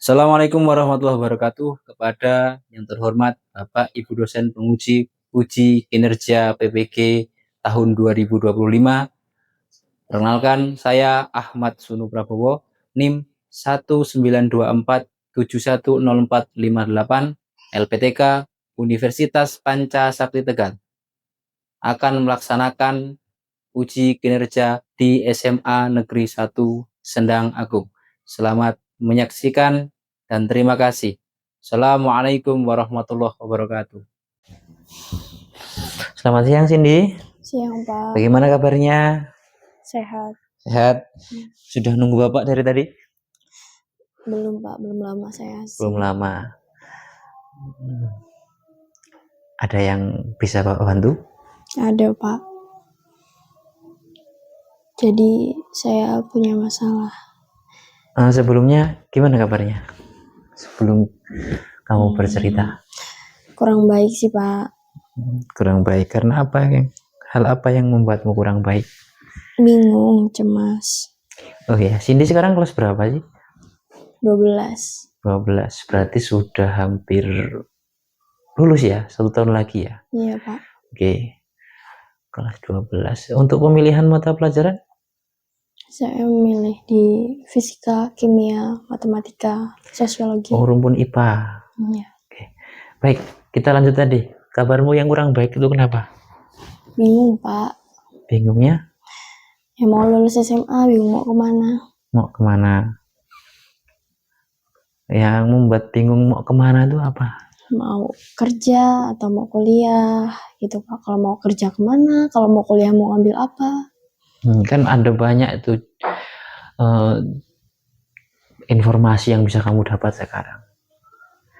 Assalamualaikum warahmatullahi wabarakatuh kepada yang terhormat Bapak Ibu dosen penguji uji kinerja PPG tahun 2025. Perkenalkan, saya Ahmad Sunu Prabowo, NIM 19247104588, LPTK Universitas Pancasakti Tegal, akan melaksanakan uji kinerja di SMA Negeri 1 Sendang Agung. Selamat menyaksikan dan terima kasih. Assalamualaikum warahmatullahi wabarakatuh. Selamat siang, Cindy. Siang, Pak. Bagaimana kabarnya? Sehat. Sehat. Sudah nunggu Bapak dari tadi? Belum, Pak. Belum lama saya. Belum lama. Ada yang bisa Bapak bantu? Ada, Pak. Jadi saya punya masalah. Sebelumnya gimana kabarnya? Sebelum kamu bercerita. Kurang baik sih, Pak. Kurang baik karena apa? Hal apa yang membuatmu kurang baik? Bingung, cemas. Oh ya, Cindy sekarang kelas berapa sih? 12. 12. Berarti sudah hampir lulus ya? 1 tahun lagi ya? Iya, Pak. Oke. Kelas 12. Untuk pemilihan mata pelajaran? Saya memilih di fisika, kimia, matematika, sosiologi. Oh, rumpun IPA. Iya. Oke. Baik, kita lanjut tadi. Kabarmu yang kurang baik itu kenapa? Bingung, Pak. Bingungnya? Ya mau lulus SMA, bingung mau kemana. Mau kemana? Yang membuat bingung mau kemana itu apa? Mau kerja atau mau kuliah gitu, Pak. Kalau mau kerja kemana, kalau mau kuliah mau ambil apa. Kan ada banyak itu informasi yang bisa kamu dapat sekarang.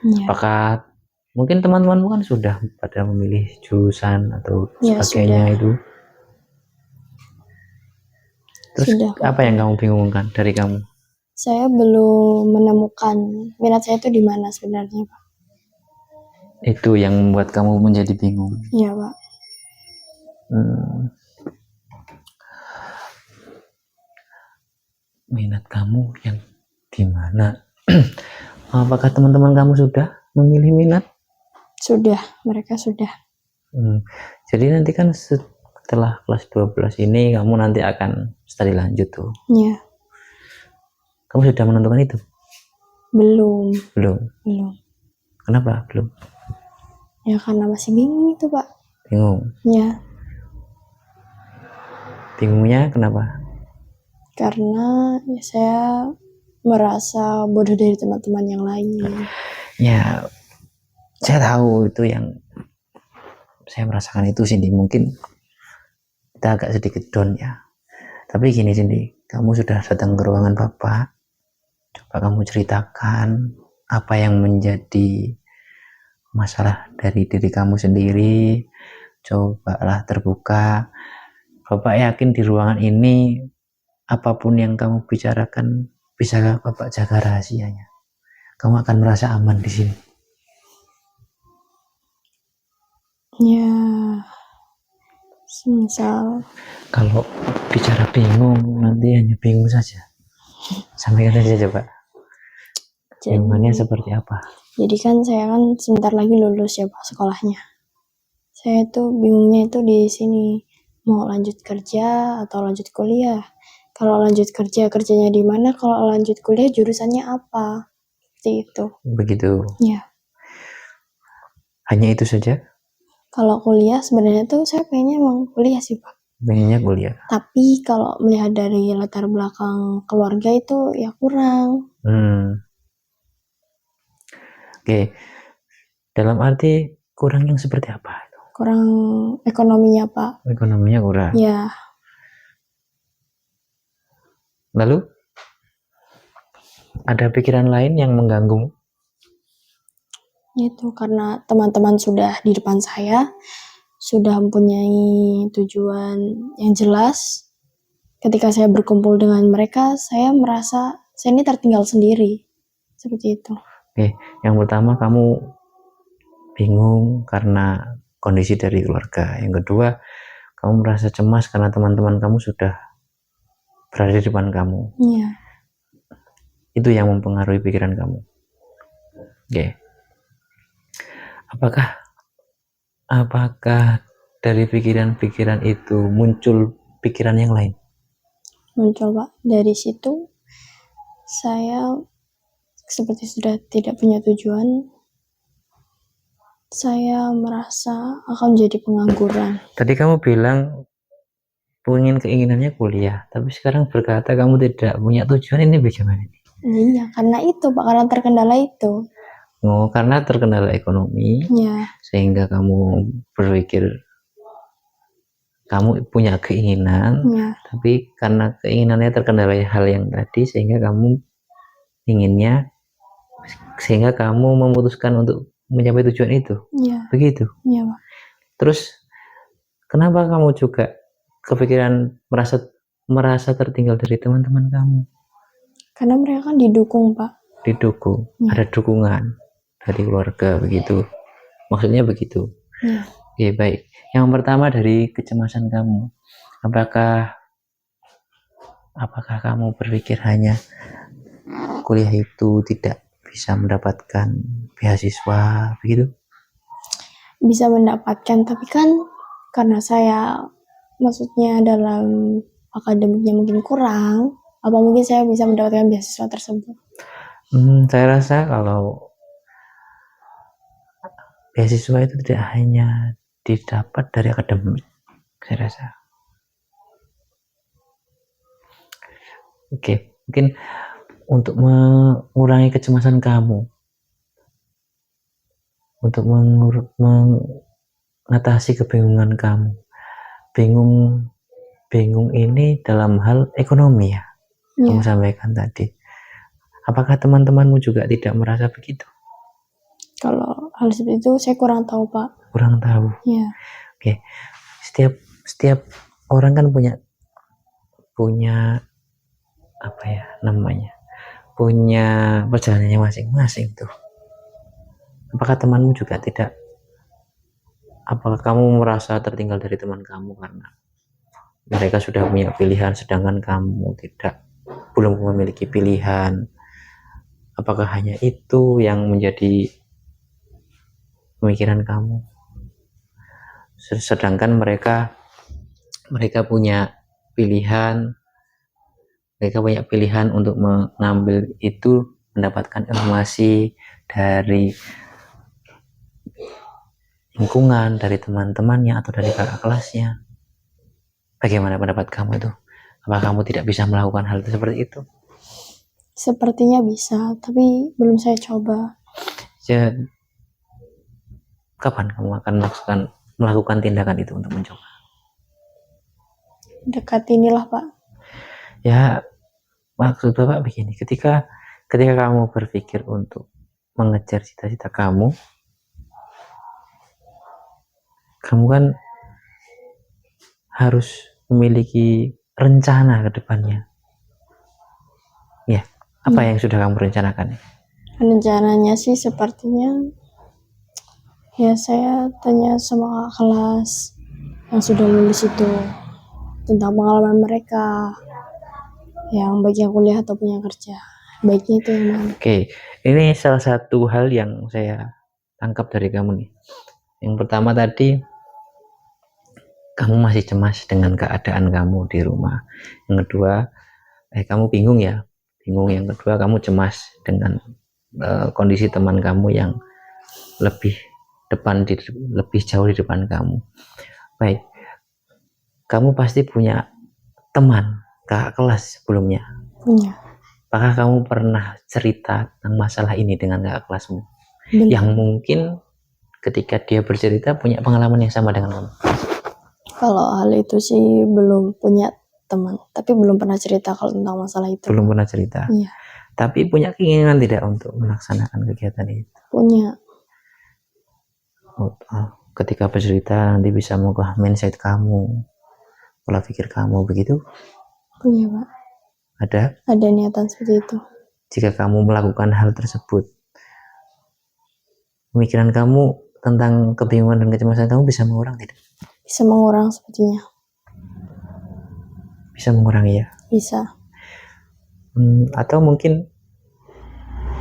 Ya. Apakah mungkin teman-temanmu kan sudah pada memilih jurusan atau sebagainya sudah. itu? Terus Sudah, apa yang kamu bingungkan dari kamu? Saya belum menemukan minat saya itu di mana sebenarnya, Pak. Itu yang membuat kamu menjadi bingung. Iya, Pak. Minat kamu yang di mana? Apakah teman-teman kamu sudah memilih minat? Sudah, mereka sudah. Jadi nanti kan setelah kelas 12 ini kamu nanti akan studi lanjut tuh. Iya. Kamu sudah menentukan itu? Belum. Belum. Kenapa belum? Ya karena masih bingung itu, Pak. Bingung. Ya. Bingungnya kenapa? Karena ya saya merasa bodoh dari teman-teman yang lain. Ya, saya tahu itu yang saya merasakan itu, Cindy. Mungkin kita agak sedikit down ya. Tapi gini, Cindy, kamu sudah datang ke ruangan Bapak. Coba kamu ceritakan apa yang menjadi masalah dari diri kamu sendiri. Cobalah terbuka. Bapak yakin di ruangan ini apapun yang kamu bicarakan bisa Bapak jaga rahasianya. Kamu akan merasa aman di sini. Ya, semisal kalau bicara bingung nanti hanya bingung saja. Sampaikan saja Pak. Bingungannya seperti apa? Jadi kan saya kan sebentar lagi lulus ya, Pak, sekolahnya. Saya tuh bingungnya itu di sini. Mau lanjut kerja atau lanjut kuliah. Kalau lanjut kerja, kerjanya di mana? Kalau lanjut kuliah, jurusannya apa? Seperti itu. Begitu. Ya. Hanya itu saja? Kalau kuliah sebenarnya tuh saya pengennya emang kuliah sih, Pak. Pengennya kuliah. Tapi kalau melihat dari latar belakang keluarga itu ya kurang. Oke. Dalam arti kurang yang seperti apa? Kurang ekonominya, Pak. Ekonominya kurang. Ya. Lalu ada pikiran lain yang mengganggu? Itu karena teman-teman sudah di depan saya, sudah mempunyai tujuan yang jelas. Ketika saya berkumpul dengan mereka, saya merasa saya ini tertinggal sendiri. Seperti itu. Oke, yang pertama kamu bingung karena kondisi dari keluarga. Yang kedua, kamu merasa cemas karena teman-teman kamu sudah berada di depan kamu. Iya. Itu yang mempengaruhi pikiran kamu. Oke. Apakah dari pikiran-pikiran itu muncul pikiran yang lain? Muncul Pak. Dari situ saya seperti sudah tidak punya tujuan. Saya merasa akan jadi pengangguran. Tadi kamu bilang keinginannya kuliah, tapi sekarang berkata kamu tidak punya tujuan, ini bagaimana? Iya, karena itu Pak, karena terkendala itu. Oh, karena terkendala ekonomi, Ya, sehingga kamu berpikir kamu punya keinginan, ya, tapi karena keinginannya terkendala hal yang tadi, sehingga kamu memutuskan untuk mencapai tujuan itu. ya, Begitu. ya Pak. Terus kenapa kamu juga kepikiran merasa tertinggal dari teman-teman kamu? Karena mereka kan didukung Pak. Didukung, Ya. ada dukungan dari keluarga, begitu. Maksudnya begitu. Ya. Oke, baik. Yang pertama dari kecemasan kamu, apakah kamu berpikir hanya kuliah itu tidak bisa mendapatkan beasiswa, begitu? Bisa mendapatkan, tapi kan karena saya maksudnya dalam akademiknya mungkin kurang, apa mungkin saya bisa mendapatkan beasiswa tersebut? Saya rasa kalau beasiswa itu tidak hanya didapat dari akademik, saya rasa. Oke, mungkin untuk mengurangi kecemasan kamu, untuk mengatasi kebingungan kamu, bingung ini dalam hal ekonomi ya, kamu sampaikan tadi. Apakah teman-temanmu juga tidak merasa begitu? Kalau hal seperti itu saya kurang tahu Pak. Kurang tahu. Ya. Oke, setiap orang kan punya apa ya namanya, punya perjalanannya masing-masing tuh. Apakah temanmu juga tidak? Apakah kamu merasa tertinggal dari teman kamu karena mereka sudah punya pilihan sedangkan kamu belum memiliki pilihan? Apakah hanya itu yang menjadi pemikiran kamu? Sedangkan mereka punya pilihan, untuk mengambil itu, mendapatkan informasi dari lingkungan, dari teman-temannya atau dari kakak kelasnya. Bagaimana pendapat kamu itu? Apakah kamu tidak bisa melakukan hal itu seperti itu? Sepertinya bisa, tapi belum saya coba. Jadi, kapan kamu akan melakukan tindakan itu untuk mencoba? Dekat inilah Pak. Ya, maksud Bapak begini, ketika kamu berpikir untuk mengejar cita-cita kamu kan harus memiliki rencana ke depannya. Ya, apa yang sudah kamu rencanakan? Rencananya sih sepertinya ya saya tanya sama kakak kelas yang sudah lulus itu tentang pengalaman mereka yang baik yang kuliah atau punya kerja, baiknya itu yang mana. Oke, ini salah satu hal yang saya tangkap dari kamu nih. Yang pertama tadi, kamu masih cemas dengan keadaan kamu di rumah. Yang kedua, kamu bingung ya. Yang kedua, kamu cemas dengan kondisi teman kamu yang lebih jauh di depan kamu. Baik, kamu pasti punya teman kakak kelas sebelumnya. Punya. Apakah kamu pernah cerita tentang masalah ini dengan kakak kelasmu? Belum. Yang mungkin ketika dia bercerita punya pengalaman yang sama dengan kamu? Kalau hal itu sih belum punya teman, tapi belum pernah cerita kalau tentang masalah itu. Belum pernah cerita? Iya. Tapi punya keinginan tidak untuk melaksanakan kegiatan itu? Punya. Ketika bercerita nanti bisa mengubah mindset kamu, pola pikir kamu, begitu? Punya Pak. Ada niatan seperti itu. Jika kamu melakukan hal tersebut, pemikiran kamu tentang kebingungan dan kecemasan kamu bisa mengurang tidak? Bisa mengurang sepertinya. Bisa mengurangi ya? Bisa. Atau mungkin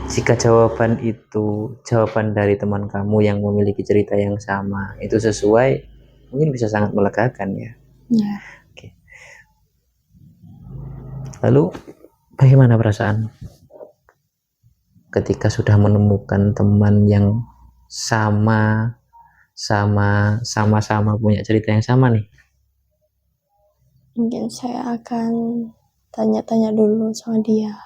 jika jawaban dari teman kamu yang memiliki cerita yang sama itu sesuai, mungkin bisa sangat melegakan ya. Ya. Oke. Lalu bagaimana perasaan ketika sudah menemukan teman yang sama-sama punya cerita yang sama nih? Mungkin saya akan tanya-tanya dulu sama dia.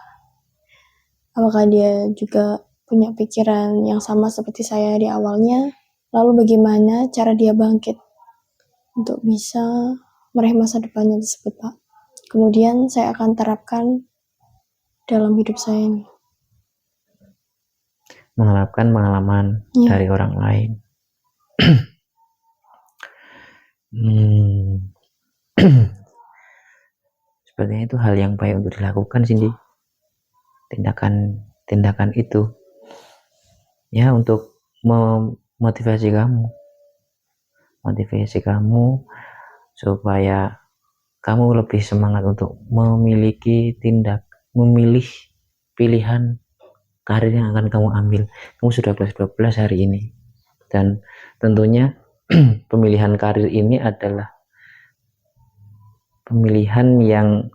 Apakah dia juga punya pikiran yang sama seperti saya di awalnya? Lalu bagaimana cara dia bangkit untuk bisa meraih masa depannya tersebut, Pak? Kemudian saya akan terapkan dalam hidup saya ini. Mengharapkan pengalaman Ya. dari orang lain. Sepertinya itu hal yang baik untuk dilakukan, Cindy. Tindakan itu ya untuk memotivasi supaya kamu lebih semangat untuk memilih pilihan karir yang akan kamu ambil. Kamu sudah kelas 12 hari ini, dan tentunya pemilihan karir ini adalah pemilihan yang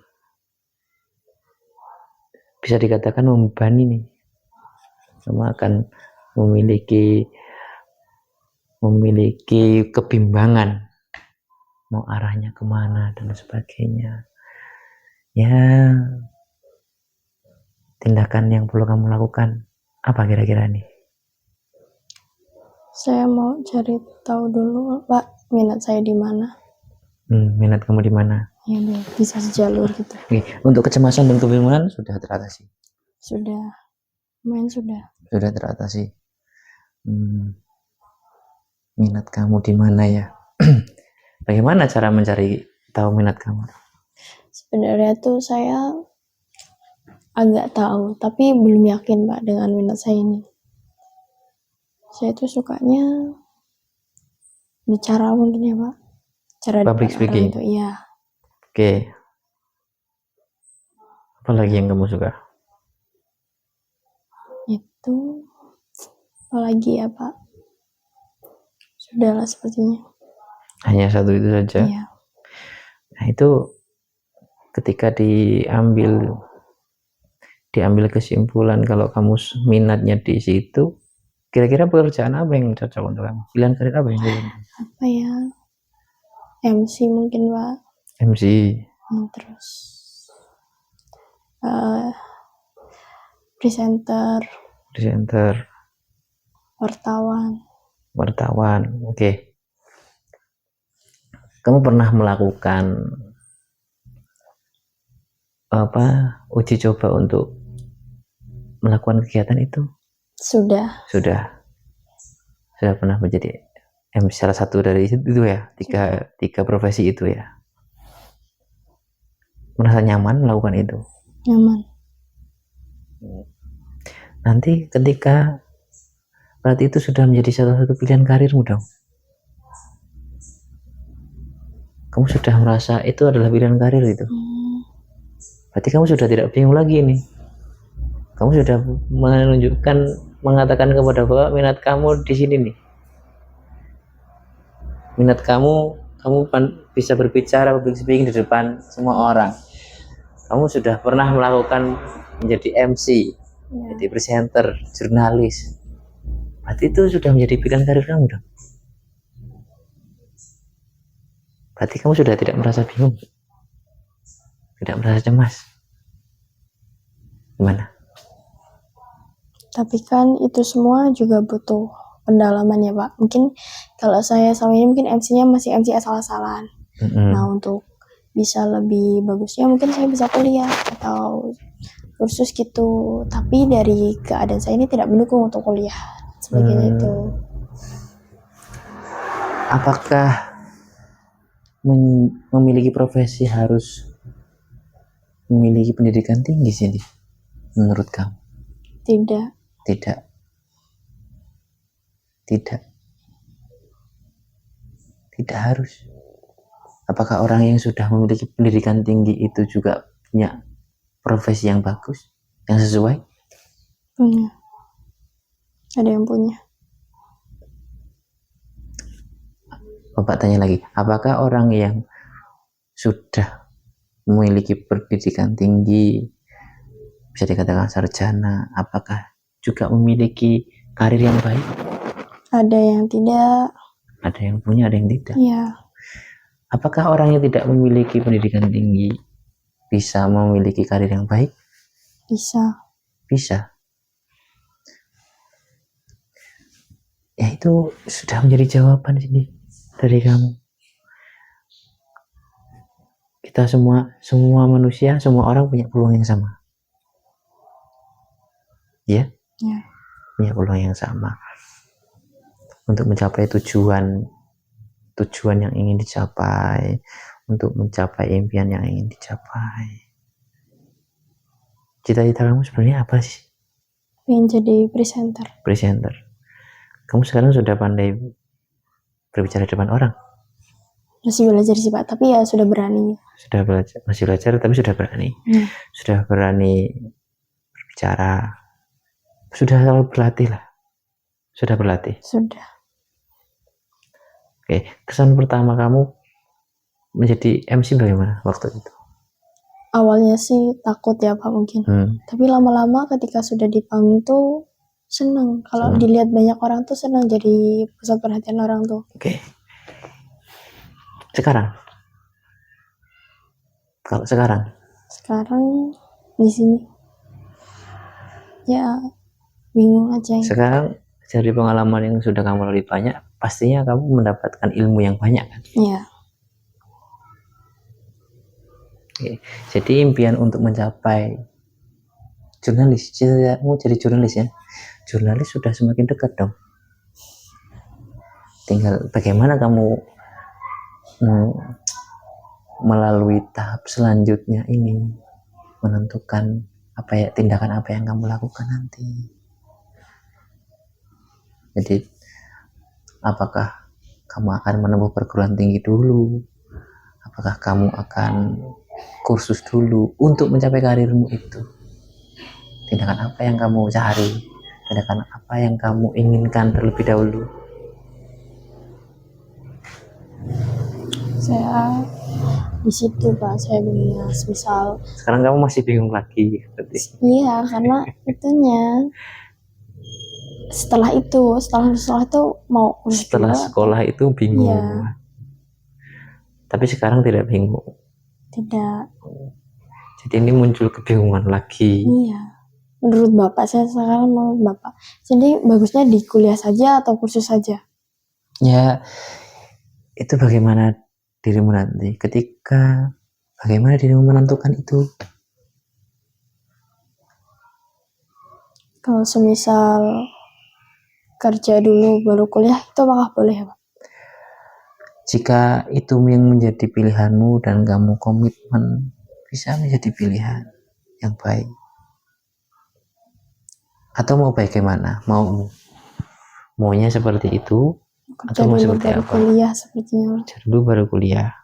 bisa dikatakan membebani nih. Kamu akan memiliki kebimbangan mau arahnya kemana dan sebagainya. Ya, tindakan yang perlu kamu lakukan apa kira-kira nih? Saya mau cari tahu dulu, Pak, minat saya di mana. Minat kamu di mana? Ya, biar bisa sejalur gitu. Oke, untuk kecemasan dan kebingungan sudah teratasi. Sudah Teratasi. Minat kamu di mana ya? Bagaimana cara mencari tahu minat kamu? Sebenarnya tuh saya agak tahu, tapi belum yakin, Pak, dengan minat saya ini. Saya tuh sukanya bicara mungkin ya, Pak. Cara Public speaking. Itu, iya. Oke. Apa lagi yang kamu suka? Itu apalagi ya, Pak? Sudahlah sepertinya. Hanya satu itu saja? Iya. Nah, itu ketika diambil kesimpulan kalau kamu minatnya di situ, kira-kira pekerjaan apa yang cocok untuk kamu? Pilihan karir apa yang cocok? Apa ya? MC mungkin, Pak. MC. Terus presenter. Wartawan. Oke. Kamu pernah melakukan uji coba untuk melakukan kegiatan itu? Sudah pernah menjadi MC salah satu dari itu ya, tiga profesi itu ya. Merasa nyaman melakukan itu? Nyaman. Nanti ketika berarti itu sudah menjadi salah satu pilihan karirmu dong. Kamu sudah merasa itu adalah pilihan karir itu. Berarti kamu sudah tidak bingung lagi nih. Kamu sudah mengatakan kepada Bapak minat kamu di sini nih. Minat kamu bisa berbicara public speaking di depan semua orang. Kamu sudah pernah melakukan menjadi MC, jadi presenter, jurnalis. Berarti itu sudah menjadi pilihan karir kamu dong. Berarti kamu sudah tidak merasa bingung, tidak merasa cemas. Gimana? Tapi kan itu semua juga butuh pendalaman ya, Pak. Mungkin kalau saya sama ini mungkin MC-nya masih MC asal-asalan. Nah, untuk bisa lebih bagusnya mungkin saya bisa kuliah atau kursus gitu. Tapi dari keadaan saya ini tidak mendukung untuk kuliah. Sebagainya itu. Apakah memiliki profesi harus memiliki pendidikan tinggi sih, menurut kamu? Tidak. Tidak harus. Apakah orang yang sudah memiliki pendidikan tinggi itu juga punya profesi yang bagus, yang sesuai? Punya. Ada yang punya. Bapak tanya lagi, apakah orang yang sudah memiliki pendidikan tinggi, bisa dikatakan sarjana, apakah juga memiliki karir yang baik? Ada yang tidak. Ada yang punya, ada yang tidak. Ya, Apakah orang yang tidak memiliki pendidikan tinggi bisa memiliki karir yang baik? bisa. Bisa. Ya itu sudah menjadi jawaban sini dari kamu. Kita semua manusia, semua orang punya peluang yang sama. Ya? Ya. Punya peluang yang sama untuk mencapai tujuan yang ingin dicapai, untuk mencapai impian yang ingin dicapai. Cita-cita kamu sebenarnya apa sih? Pengen jadi presenter. Presenter. Kamu sekarang sudah pandai berbicara di depan orang? Masih belajar sih Pak, tapi ya sudah berani. Sudah belajar, masih belajar tapi sudah berani. Sudah berani berbicara. Sudah selalu berlatih lah. Sudah berlatih. Sudah. Oke, kesan pertama kamu menjadi MC bagaimana waktu itu? Awalnya sih takut ya Pak mungkin. Tapi lama-lama ketika sudah di panggung tuh senang. Kalau dilihat banyak orang tuh senang, jadi pusat perhatian orang tuh. Oke. Sekarang? Kalau sekarang? Sekarang di sini. Ya bingung aja. Sekarang dari pengalaman yang sudah kamu lalui banyak, pastinya kamu mendapatkan ilmu yang banyak kan? Iya. Oke. Jadi impian untuk mencapai jurnalis, cita-citamu jadi jurnalis ya? Jurnalis sudah semakin dekat dong. Tinggal bagaimana kamu melalui tahap selanjutnya ini, menentukan tindakan apa yang kamu lakukan nanti. Jadi apakah kamu akan menempuh perguruan tinggi dulu, apakah kamu akan kursus dulu untuk mencapai karirmu itu? Tindakan apa yang kamu cari, tindakan apa yang kamu inginkan terlebih dahulu? Saya di situ Pak, saya bingung. Misal sekarang kamu masih bingung lagi berarti? Iya, karena itunya setelah itu mau setelah sekolah itu bingung. Iya. Tapi sekarang tidak bingung. Tidak. Jadi ini muncul kebingungan lagi. Iya. Menurut Bapak, saya sekarang menurut Bapak, jadi bagusnya di kuliah saja atau kursus saja? Ya, itu bagaimana dirimu nanti. Bagaimana dirimu menentukan itu? Kalau semisal kerja dulu baru kuliah, itu apakah boleh Pak? Jika itu yang menjadi pilihanmu dan kamu komitmen, bisa menjadi pilihan yang baik. Atau mau bagaimana? Maunya seperti itu? Kerja atau mau dulu seperti baru apa? Kuliah sepertinya. Kerja dulu baru kuliah.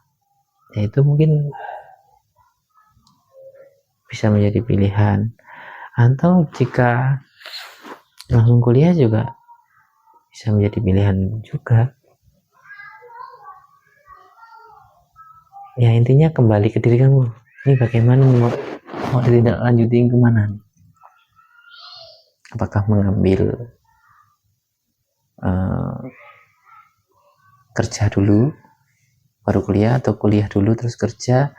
Ya itu mungkin bisa menjadi pilihan. Atau jika langsung kuliah juga bisa menjadi pilihan juga. Ya intinya kembali ke diri kamu. Ini bagaimana mau ditindaklanjutin kemana nih? Apakah mengambil kerja dulu baru kuliah, atau kuliah dulu terus kerja?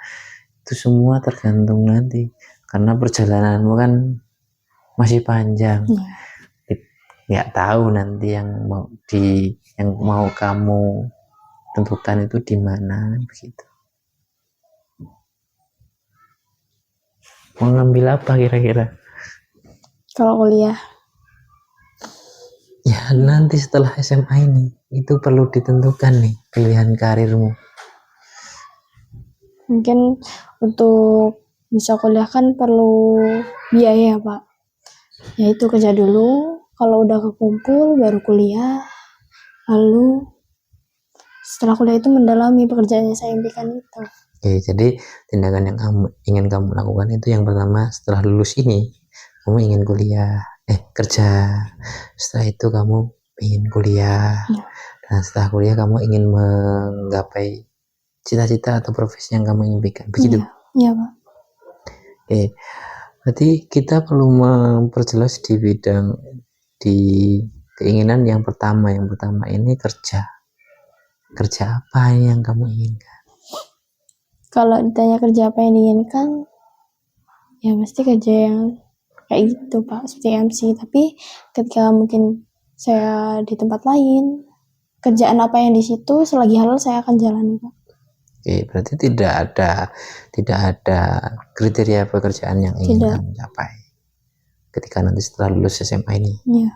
Itu semua tergantung nanti, karena perjalananmu kan masih panjang. Nggak tahu nanti yang mau kamu tentukan itu di mana begitu. Mau ngambil apa kira-kira? Kalau kuliah? Ya nanti setelah SMA ini itu perlu ditentukan nih pilihan karirmu. Mungkin untuk bisa kuliah kan perlu biaya Pak. Ya itu kerja dulu, kalau udah kekumpul baru kuliah. Lalu setelah kuliah itu mendalami pekerjaan yang saya impikan itu. Oke, jadi tindakan yang ingin kamu lakukan itu yang pertama, setelah lulus ini kamu ingin kuliah. kerja, setelah itu kamu ingin kuliah, Ya. dan setelah kuliah kamu ingin menggapai cita-cita atau profesi yang kamu impikan, begitu? Iya Pak. Berarti kita perlu memperjelas di bidang di keinginan yang pertama ini kerja apa yang kamu inginkan? Kalau ditanya kerja apa yang diinginkan, ya pasti kerja yang kayak gitu Pak, seperti MC. Tapi ketika mungkin saya di tempat lain, kerjaan apa yang di situ selagi halal saya akan jalani Pak. Berarti tidak ada kriteria pekerjaan yang ingin Tidak. kamu capai ketika nanti setelah lulus SMA ini. Iya.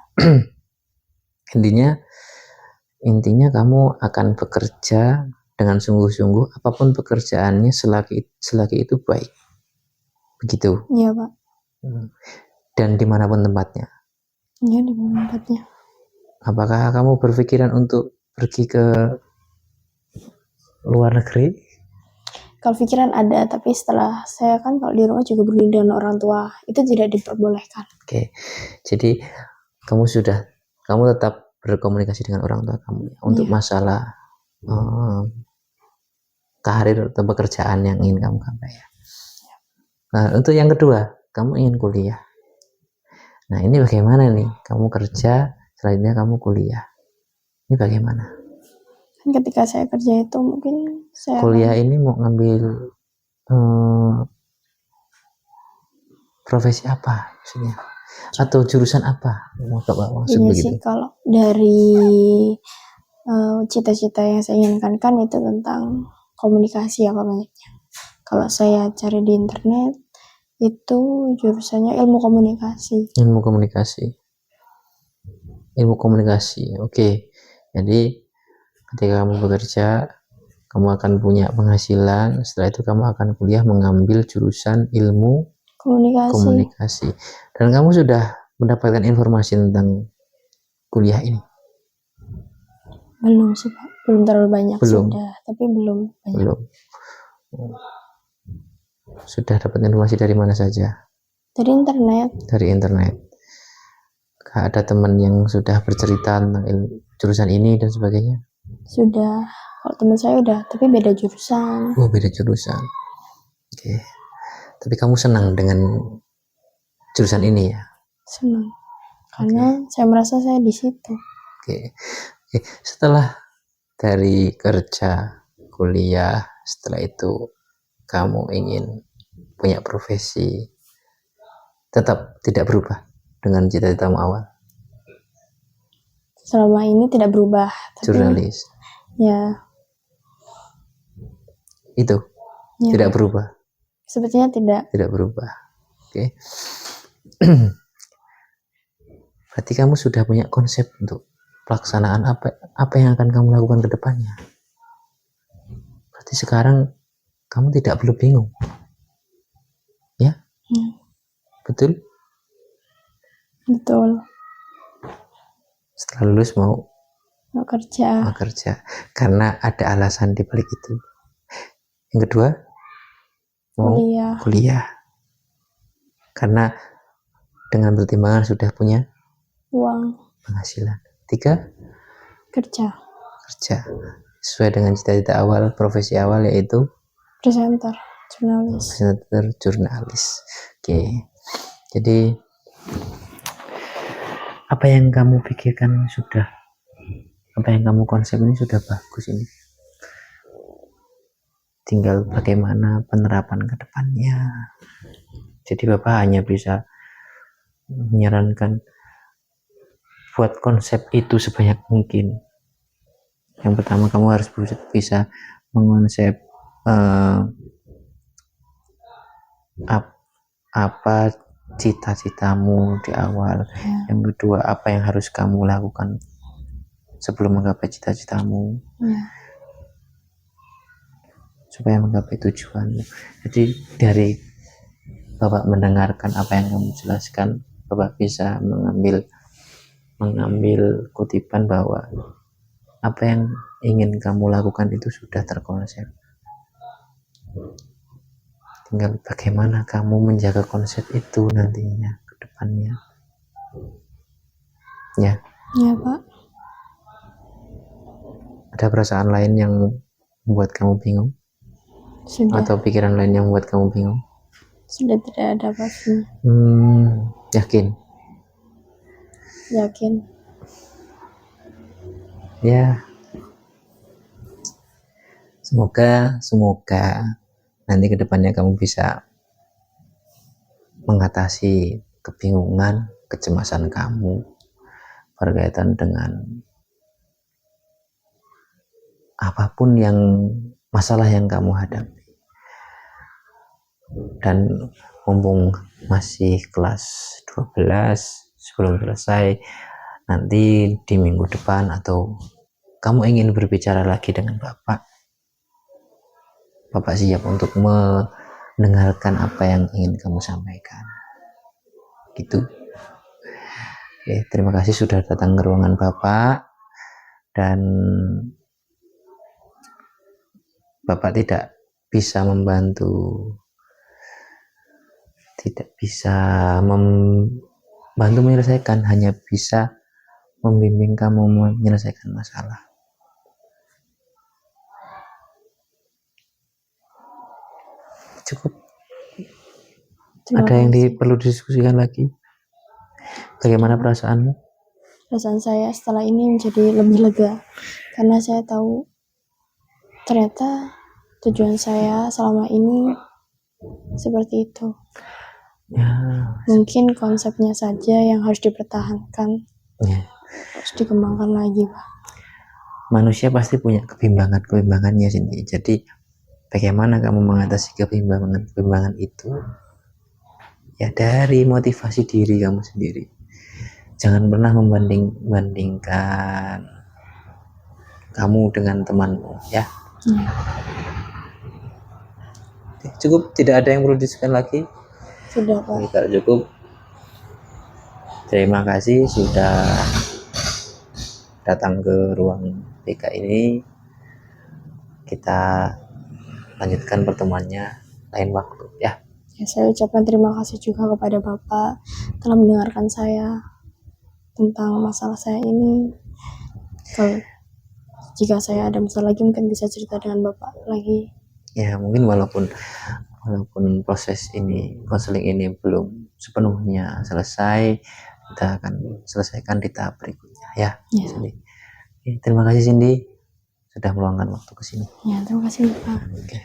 Intinya kamu akan bekerja dengan sungguh-sungguh, apapun pekerjaannya selagi itu baik, begitu? Iya Pak. Dan dimanapun tempatnya. Iya, di mana tempatnya. Apakah kamu berpikiran untuk pergi ke luar negeri? Kalau pikiran ada, tapi setelah saya kan kalau di rumah juga berdiri dengan orang tua, itu tidak diperbolehkan. Oke, jadi kamu tetap berkomunikasi dengan orang tua kamu untuk masalah karir atau pekerjaan yang ingin kamu capai ya. Nah, untuk yang kedua, kamu ingin kuliah. Nah, ini bagaimana nih? Kamu kerja, selanjutnya kamu kuliah. Ini bagaimana? Kan ketika saya kerja itu mungkin saya kuliah ini mau ngambil profesi apa maksudnya? Atau jurusan apa? Mau coba maksud ini begitu? sih kalau dari cita-cita yang saya inginkan kan itu tentang komunikasi apa banyaknya. Kalau saya cari di internet itu jurusannya ilmu komunikasi. Ilmu komunikasi. Oke. Jadi ketika kamu bekerja, kamu akan punya penghasilan. Setelah itu kamu akan kuliah mengambil jurusan ilmu komunikasi. Dan kamu sudah mendapatkan informasi tentang kuliah ini? Belum sih Pak, belum terlalu banyak. Belum. Sudah, tapi belum banyak. Belum. Sudah dapat informasi dari mana saja? Dari internet. Dari internet. Ada teman yang sudah bercerita tentang jurusan ini dan sebagainya? Sudah. Kalau teman saya udah, tapi beda jurusan. Oh, beda jurusan. Oke. Tapi kamu senang dengan jurusan ini ya? Senang. Karena saya merasa saya di situ. Oke. Setelah dari kerja, kuliah, setelah itu kamu ingin punya profesi, tetap tidak berubah dengan cita-citamu awal? Selama ini tidak berubah. Tapi, jurnalis. Ya. Itu ya. Tidak berubah. Sepertinya tidak. Tidak berubah. Oke. Berarti kamu sudah punya konsep untuk pelaksanaan apa yang akan kamu lakukan ke depannya. Berarti sekarang kamu tidak perlu bingung. Ya? Betul? Betul. Setelah lulus mau kerja. Karena ada alasan di balik itu. Yang kedua, mau kuliah. Karena dengan pertimbangan sudah punya uang, penghasilan. 3, kerja. Sesuai dengan cita-cita awal, profesi awal yaitu presenter jurnalis. Oke. Jadi apa yang kamu pikirkan apa yang kamu konsep ini sudah bagus ini. Tinggal bagaimana penerapan ke depannya. Jadi Bapak hanya bisa menyarankan buat konsep itu sebanyak mungkin. Yang pertama kamu harus bisa mengonsep apa cita-citamu di awal. Yang kedua, apa yang harus kamu lakukan sebelum menggapai cita-citamu, supaya menggapai tujuanmu. Jadi dari Bapak mendengarkan apa yang kamu jelaskan, Bapak bisa mengambil kutipan bahwa apa yang ingin kamu lakukan itu sudah terkonsep. Tinggal bagaimana kamu menjaga konsep itu nantinya ke depannya. Ya, Ya Pak, ada perasaan lain yang membuat kamu bingung sudah atau pikiran lain yang membuat kamu bingung? tidak ada pastinya. Yakin? Yakin. Ya, semoga nanti kedepannya kamu bisa mengatasi kebingungan, kecemasan kamu berkaitan dengan apapun yang masalah yang kamu hadapi. Dan mumpung masih kelas 12, sebelum selesai nanti di minggu depan atau kamu ingin berbicara lagi dengan Bapak siap untuk mendengarkan apa yang ingin kamu sampaikan. Gitu. Oke, terima kasih sudah datang ke ruangan Bapak, dan Bapak tidak bisa membantu menyelesaikan, hanya bisa membimbing kamu menyelesaikan masalah. Cukup. Ada yang perlu didiskusikan lagi? Bagaimana perasaanmu? Perasaan saya setelah ini menjadi lebih lega, karena saya tahu ternyata tujuan saya selama ini seperti itu. Ya, Mungkin konsepnya saja yang harus dipertahankan, ya. harus dikembangkan lagi, Pak. Manusia pasti punya kebimbangannya sendiri. Jadi bagaimana kamu mengatasi kebimbangan itu? Ya dari motivasi diri kamu sendiri. Jangan pernah membandingkan kamu dengan temanmu, ya. Cukup, tidak ada yang perlu disebutkan lagi. Sudah, Pak. Tidak cukup. Terima kasih sudah datang ke ruang BK ini. Kita lanjutkan pertemuannya lain waktu, ya. Ya, saya ucapkan terima kasih juga kepada Bapak telah mendengarkan saya tentang masalah saya ini. Kalau jika saya ada masalah lagi, mungkin bisa cerita dengan Bapak lagi. Ya, mungkin walaupun proses ini, konseling ini belum sepenuhnya selesai, kita akan selesaikan di tahap berikutnya, ya. Cindy. Oke, terima kasih Cindy sudah meluangkan waktu ke sini. Ya, terima kasih Bapak. Oke.